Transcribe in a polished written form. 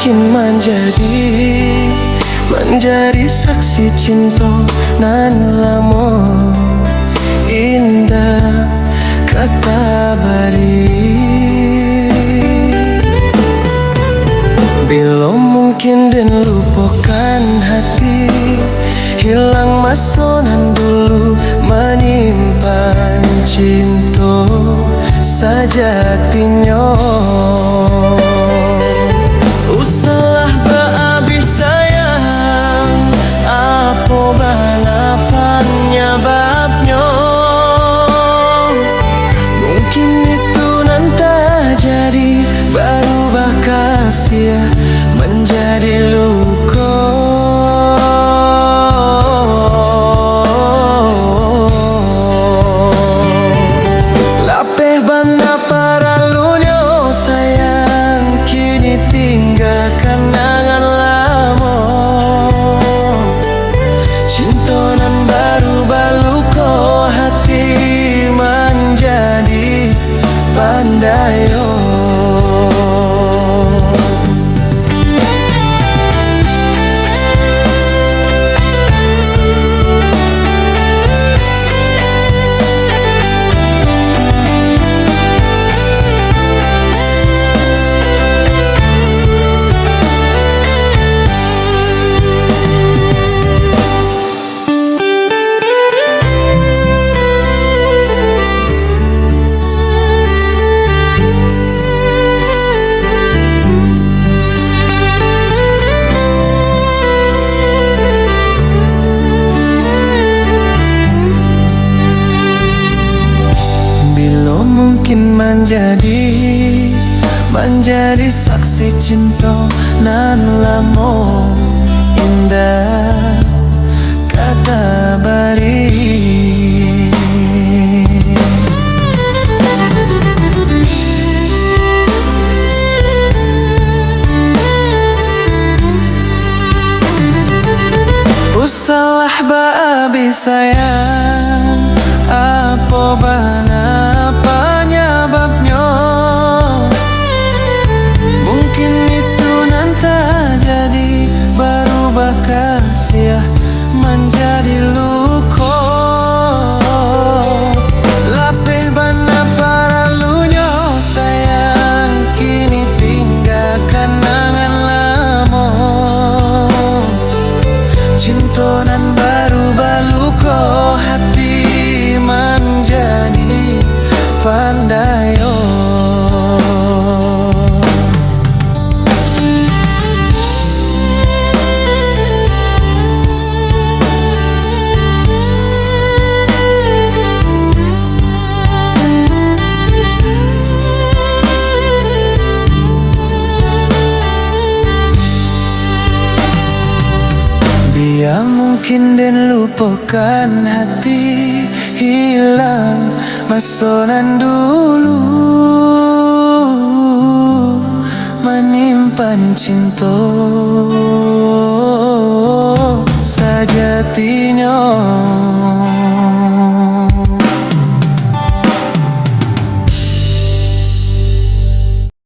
mungkin menjadi saksi cinta nan lamo indah kata bari. Bila mungkin dan lupakan hati, hilang masa nan dulu menyimpan cinta sejatinya. Usahlah berhabis sayang, apa balapannya babnya. Mungkin itu nanti jadi baru bakasnya menjadi luka. Lapeh bana paralunya sayang, kini tinggal kenangan lama. Cinta nan baru baluko, hati menjadi pandayo. Mungkin menjadi saksi cinta nan lamo indah kata bari. Usahlah berhabis sayang, apa bana penyebabnya. Mungkin itu nanti jadi baru bakasnya menjadi luka. Lapeh bana paralunya sayang, kini tinggal kenangan lama. Cinta nan baru baluko, hati menjadi pandayo. Biar mungkin dan lupakan hati, hilang masa nan dulu menyimpan cinta sejatinya.